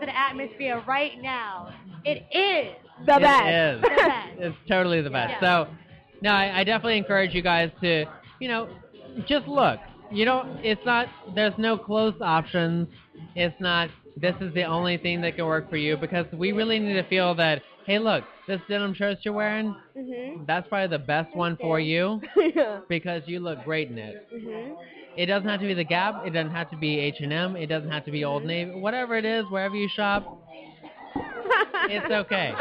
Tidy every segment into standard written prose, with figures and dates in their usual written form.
to the atmosphere right now. It is the best. It is. the best. It's totally the best. Yeah. So, no, I definitely encourage you guys to, just look. There's no closed options. It's not, this is the only thing that can work for you, because we really need to feel that, hey, look, this denim shirt you're wearing, that's probably the best one for you because you look great in it. It doesn't have to be the Gap. It doesn't have to be H&M. It doesn't have to be Old Navy. Whatever it is, wherever you shop, it's okay.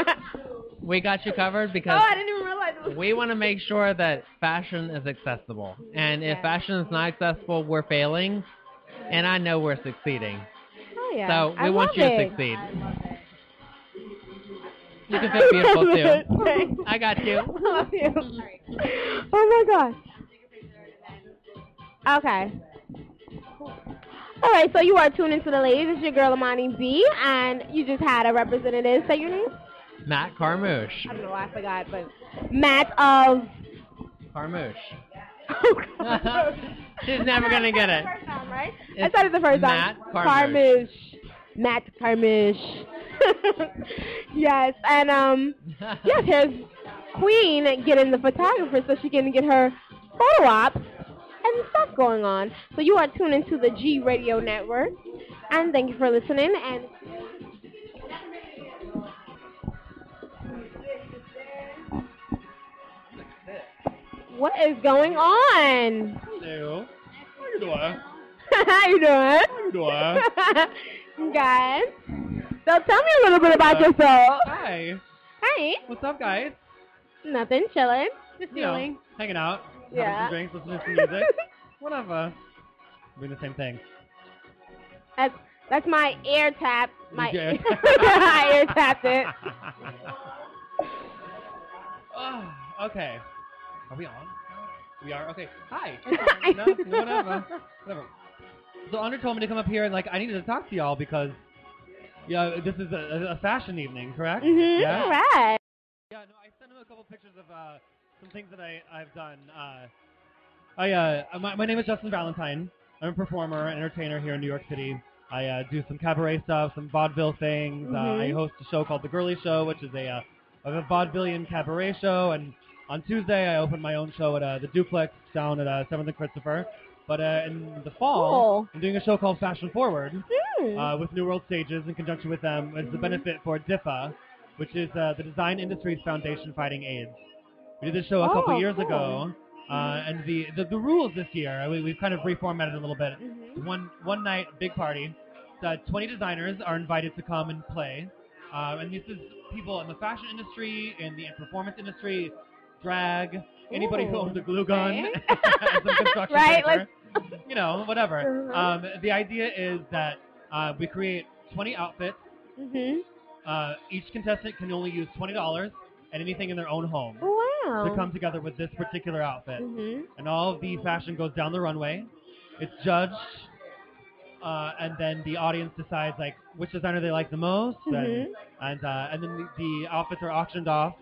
We got you covered because I didn't even realize it was... we want to make sure that fashion is accessible. And if fashion is not accessible, we're failing. And I know we're succeeding. Oh, yeah. So we I want love you to it. succeed. I love it. You can feel beautiful love it. too. Thanks. I got you. I love you. Oh, my gosh. Okay. All right, so you are tuned into The Ladies. It's your girl, Amani B, and you just had a representative. Say your name? Matt Carmouche. I don't know why I forgot, but Matt of... Carmouche. She's never going to get it. First time, right? I said it the first time. Matt Carmouche. Matt Carmouche. Yes, and yes, here's Kween getting the photographer so she can get her photo ops and stuff going on. So you are tuned into the G Radio Network, and thank you for listening. And what is going on? Hello. How you doing? How you doing? How you doing? Guys, so tell me a little bit about yourself. Hi. Hey, What's up, guys? nothing, chilling. Just You know, chilling. hanging out, Yeah. having some drinks, listening to some music. Whatever. Doing the same thing. That's my air tap. My Did you I air tapped it. Oh, okay. Are we on? We are? Okay. Hi. Hi. No, whatever. Whatever. So Andre told me to come up here and, I needed to talk to y'all because, this is a fashion evening, correct? Yeah? Right. Yeah, no, I sent him a couple pictures of some things that I've done. My name is Justin Valentine. I'm a performer and entertainer here in New York City. I do some cabaret stuff, some vaudeville things. I host a show called The Girly Show, which is a vaudevillian cabaret show. And on Tuesday, I open my own show at the Duplex down at 7th and Christopher. But in the fall, I'm doing a show called Fashion Forward with New World Stages in conjunction with them. It's the benefit for DIFA, which is the Design Industries Foundation Fighting AIDS. We did this show a couple years ago, and the rules this year, we've kind of reformatted it a little bit. One night, big party. 20 designers are invited to come and play. And this is people in the fashion industry, in the performance industry, drag, anybody who owns a glue gun, some construction paper, whatever. The idea is that we create 20 outfits. Each contestant can only use $20 and anything in their own home to come together with this particular outfit. And all of the fashion goes down the runway. It's judged, and then the audience decides which designer they like the most, and then the outfits are auctioned off,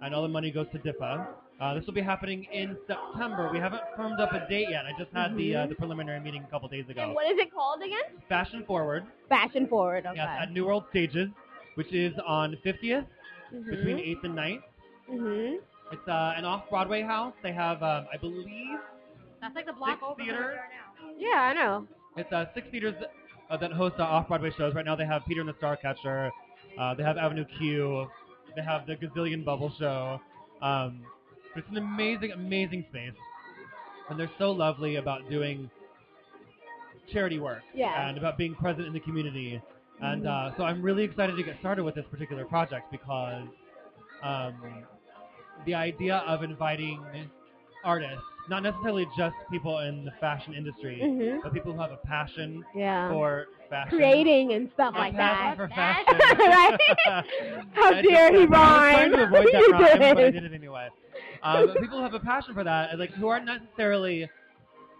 and all the money goes to DIFA. This will be happening in September. We haven't firmed up a date yet. I just had the preliminary meeting a couple days ago. And what is it called again? Fashion Forward. Fashion Forward, okay. Yes, at New World Stages, which is on 50th between 8th and 9th. It's an off-Broadway house. They have, I believe, That's like the block 6 over theaters. now. Yeah, I know. It's 6 theaters that host off-Broadway shows. Right now they have Peter and the Starcatcher. They have Avenue Q. They have the Gazillion Bubble Show. It's an amazing, amazing space. And they're so lovely about doing charity work and about being present in the community. And so I'm really excited to get started with this particular project because the idea of inviting artists, not necessarily just people in the fashion industry, but people who have a passion for fashion. Creating and stuff like that. For fashion. Right? How dare he rhyme? I was trying to avoid that You rhyme, did. but I did it anyway. But people who have a passion for that, who aren't necessarily,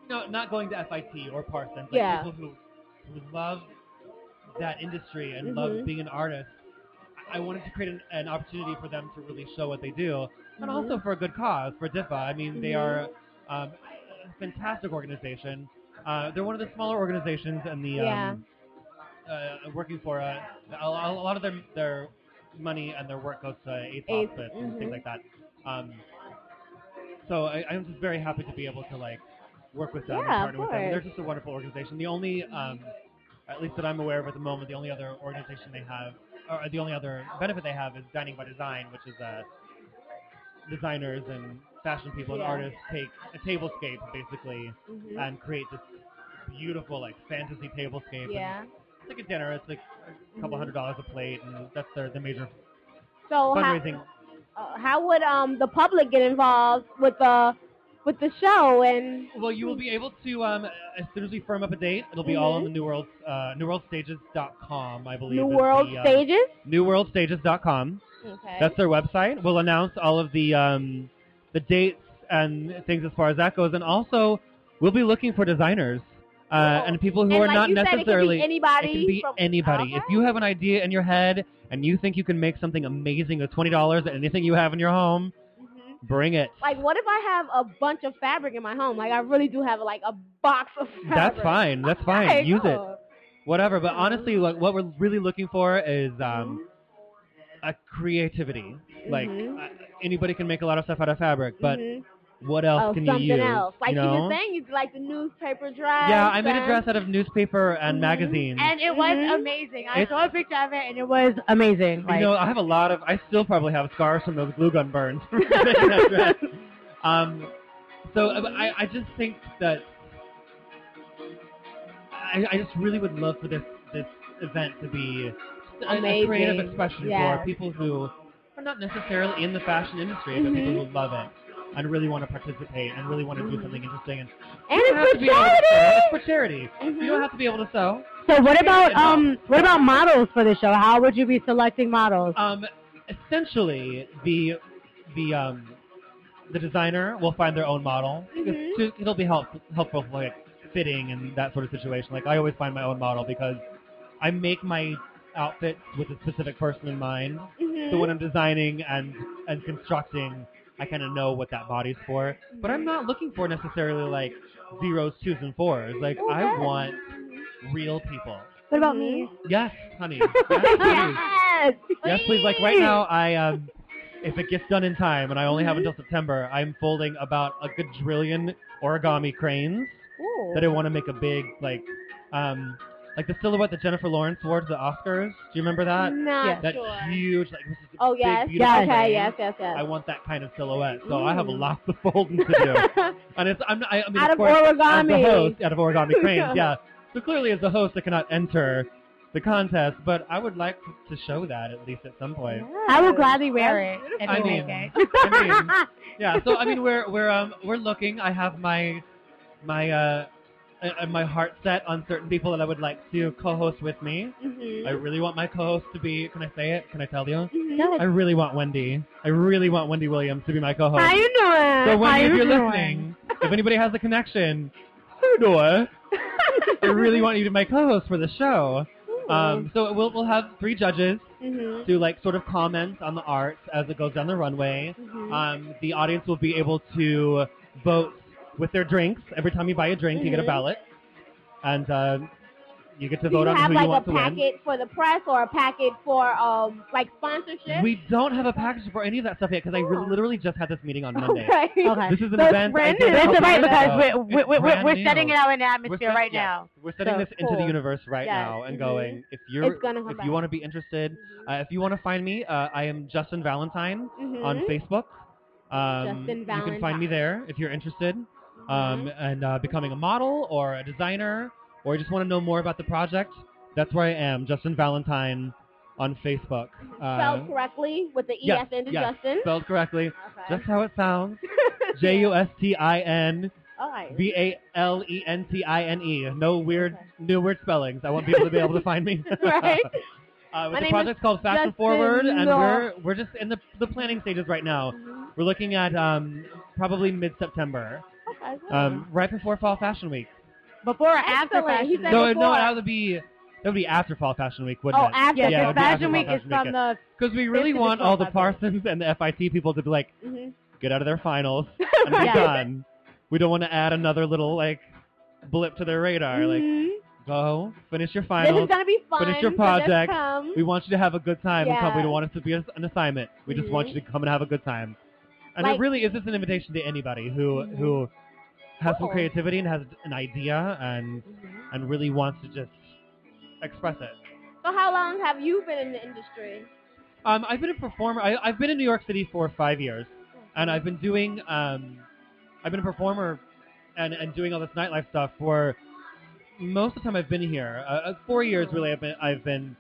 not going to FIT or Parsons, people who love that industry and love being an artist. I wanted to create an opportunity for them to really show what they do, and also for a good cause, for DIFA. I mean, they are a fantastic organization. They're one of the smaller organizations in working for a lot of their money and their work goes to AIDS hospice and things like that. So I'm just very happy to be able to like work with them and partner with them. They're just a wonderful organization. The only, at least that I'm aware of at the moment, the only other organization they have, or the only other benefit they have is Dining by Design, which is designers and fashion people and artists take a tablescape basically and create this beautiful like fantasy tablescape. Yeah. It's like a dinner. It's like a couple $100 a plate, and that's the major So fundraising. how would the public get involved with the show? And well, you will be able to as soon as we firm up a date, it'll be all on the newworldstages.com, I believe. New World Stages? Newworldstages.com. Okay. That's their website. We'll announce all of the dates and things as far as that goes, and also we'll be looking for designers and people who are not necessarily. It can be anybody. It can be anybody. Okay. If you have an idea in your head and you think you can make something amazing with $20 and anything you have in your home, bring it. Like, what if I have a bunch of fabric in my home? Like, I really do have like a box of fabric. That's fine. That's fine. Okay, Use cool. it. Whatever. But honestly, like, what we're really looking for is a creativity. Like anybody can make a lot of stuff out of fabric, but what else can you use? Something else. Like you you know? were saying, you like the newspaper dress. Yeah, I made a dress out of newspaper and magazines. And it was amazing. I saw a picture of it, and it was amazing. You know, I have I still probably have scars from those glue gun burns from making that dress. So I just think that I just really would love for this event to be a creative expression for people who are not necessarily in the fashion industry, but people who love it and really want to participate and really want to do something interesting. And it's for charity. It's for charity. You don't have to be able to sew. So what about models for the show? How would you be selecting models? Essentially, the designer will find their own model. It'll be helpful for like fitting and that sort of situation. Like I always find my own model because I make my outfits with a specific person in mind. So when I'm designing and constructing, I kind of know what that body's for. But I'm not looking for necessarily like 0s, 2s, and 4s. Like I want real people. What about me? Yes, honey. Yes, please. Yes, please. Like right now, I if it gets done in time, and I only have until September, I'm folding about a quadrillion origami cranes that I want to make a big like the silhouette that Jennifer Lawrence wore to the Oscars. Do you remember that? Not that sure. huge, like, this is a big, yes. beautiful Okay, crane. yes. I want that kind of silhouette, so I have lots of folding to do. And it's, I mean, out of of course, origami. as the host, out of origami cranes, yeah. So clearly, as the host, I cannot enter the contest, but I would like to show that at least at some point. I will gladly wear it. I mean, yeah. So I mean, we're looking. I have my heart set on certain people that I would like to co-host with me. I really want my co-host to be, can I say it? Can I tell you? I really want Wendy. I really want Wendy Williams to be my co-host. How you doing? So Wendy, if you're listening, if anybody has a connection, I really want you to be my co-host for the show. So we'll have 3 judges to like sort of comment on the art as it goes down the runway. The audience will be able to vote with their drinks. Every time you buy a drink, you get a ballot, and you get to vote on who you want to win. Do you have like a packet for the press or a packet for like sponsorship? We don't have a package for any of that stuff yet because I literally just had this meeting on Monday. Okay. This is an event. That's right, because we're setting it out in the atmosphere right now. We're setting this into the universe right now and going. If you want to be interested, if you want to find me, I am Justin Valentine on Facebook. You can find me there if you're interested. And becoming a model or a designer, or you just want to know more about the project, that's where I am, Justin Valentine on Facebook. Spelled correctly with the E-S into Justin? Spelled correctly. Just how it sounds. JUSTIN VALENTINE. No weird new weird spellings. I want people to be able to find me. Right. The project's called Fashion Forward, and we're just in the planning stages right now. We're looking at probably mid-September. Right before Fall Fashion Week. Before or after Fashion Week? No, that would be after Fall Fashion Week, wouldn't it? After. Yeah, Fashion Week is from the... Because we really want all the Parsons and the FIT people to be like, get out of their finals and be done. We don't want to add another little, like, blip to their radar. Like, go, finish your This finals, is gonna be fun. finish your so just project. come. We want you to have a good time and come. We Yeah. don't want it to be an assignment. We just want you to come and have a good time. And it Like- really is just an invitation to anybody who has some Cool. creativity and has an idea and really wants to just express it. So how long have you been in the industry? I've been a performer. I've been in New York City for 5 years, and I've been doing. I've been a performer and doing all this nightlife stuff for most of the time I've been here. 4 years really. I've been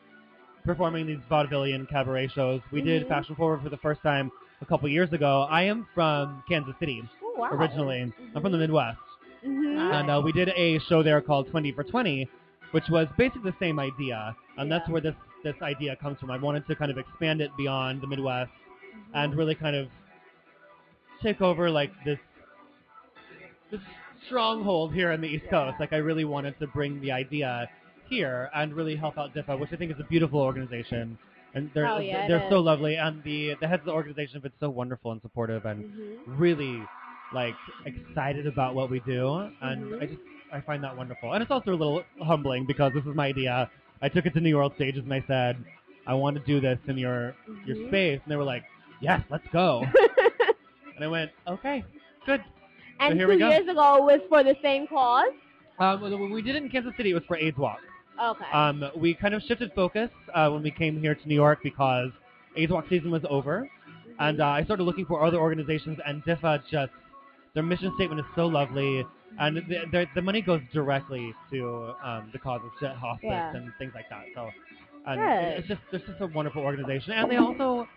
performing these vaudevillian cabaret shows. We did Fashion Forward for the first time a couple years ago. I am from Kansas City originally. I'm from the Midwest, and we did a show there called 20 for 20, which was basically the same idea, and that's where this idea comes from. I wanted to kind of expand it beyond the Midwest and really kind of take over like this stronghold here in the East Coast. Like I really wanted to bring the idea here and really help out DIFA, which I think is a beautiful organization. And they're so lovely, and the heads of the organization have been so wonderful and supportive and really like excited about what we do, and I find that wonderful. And it's also a little humbling because this is my idea. I took it to New York stages and I said, I want to do this in your space, and they were like, yes, let's go. And I went, okay, good. And so here 2 we go. years ago was for the same cause? When we did it in Kansas City, it was for AIDS Walk. Okay. We kind of shifted focus when we came here to New York because AIDS Walk season was over, and I started looking for other organizations, and DIFA just, their mission statement is so lovely, and the money goes directly to the cause of hospice and things like that. So, and it's just a wonderful organization, and they also,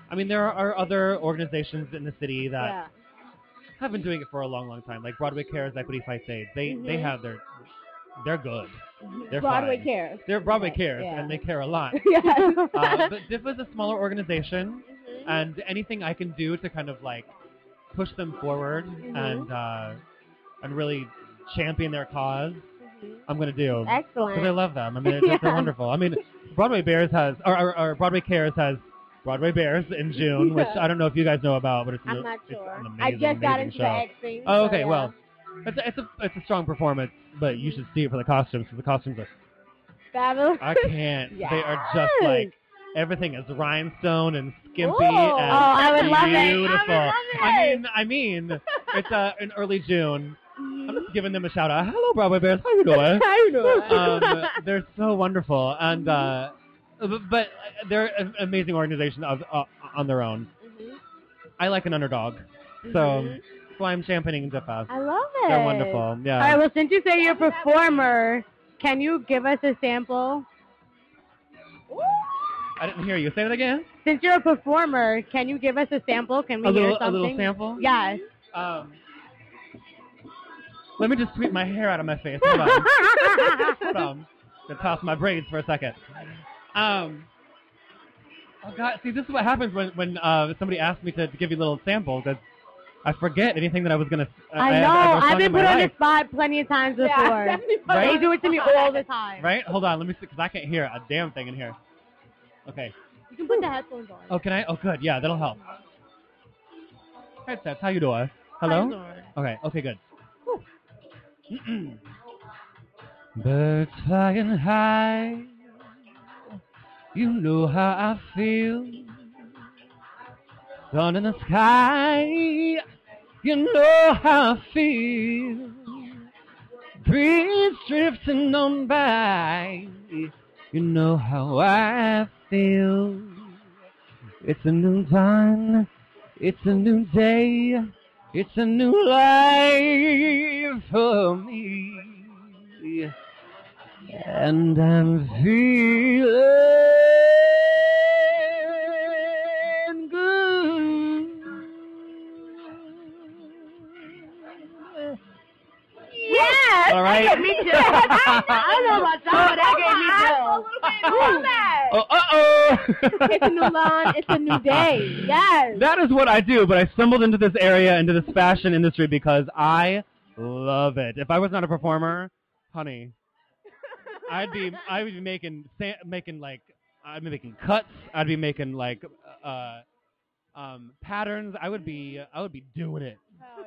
I mean, there are other organizations in the city that have been doing it for a long, long time, like Broadway Cares, Equity Fights AIDS. They have they're good. They're Broadway fine. Cares. They're Broadway Cares, and they care a lot. But DIFA is a smaller organization, and anything I can do to kind of like push them forward and really champion their cause, I'm going to do. Excellent. Because I love them. I mean, they're wonderful. I mean, Broadway Bears has, or Broadway Cares has Broadway Bears in June, which I don't know if you guys know about, but it's I'm not sure. an amazing, I just got amazing into show. the acting. Oh, okay. So, Well, it's a strong performance, but you should see it for the costumes, because the costumes are, fabulous. I can't. Yes. They are just like, everything is rhinestone and skimpy Ooh. and I would love it. beautiful. I would love I mean, it's in early June. I'm just giving them a shout out. Hello, Broadway Bears. How you doing? How you doing? They're so wonderful, and but they're an amazing organization on their own. I like an underdog, so that's why I'm championing DIFA. I love it. They're wonderful. Yeah. All right, well, since you say you're a performer, can you give us a sample? I didn't hear you. Say that again. Since you're a performer, can you give us a sample? Can we hear something? A little sample? Yes. Let me just sweep my hair out of my face. Hold on. Hold on. I'm gonna toss my braids for a second. Oh God! See, this is what happens when somebody asks me to give you a little sample, because I forget anything that I was gonna. I know. I've been put on the spot plenty of times before. Yeah, Right? They do it to me all the time. Right? Hold on. Let me see, because I can't hear a damn thing in here. Okay. You can put the headphones on. Oh, can I? Oh, good. Yeah, that'll help. Headsets. How you doing? Hello. Okay. Okay. Good. Birds flying high, you know how I feel. Sun in the sky, you know how I feel. Breeze drifting on by, you know how I feel. It's a new dawn, it's a new day, it's a new life for me. And I'm feeling good. Yes. All right. That gave me chills. I don't know about y'all, but that gave me chills. It's a new lawn. It's a new day. Yes. That is what I do, but I stumbled into this area, into this fashion industry, because I love it. If I was not a performer, honey, I would be making like, I'd be making cuts. I'd be making like patterns. I would be doing it. Oh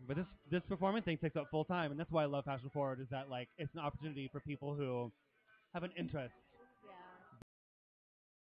But this performance thing takes up full time, and that's why I love Fashion Forward. Is that like it's an opportunity for people who have an interest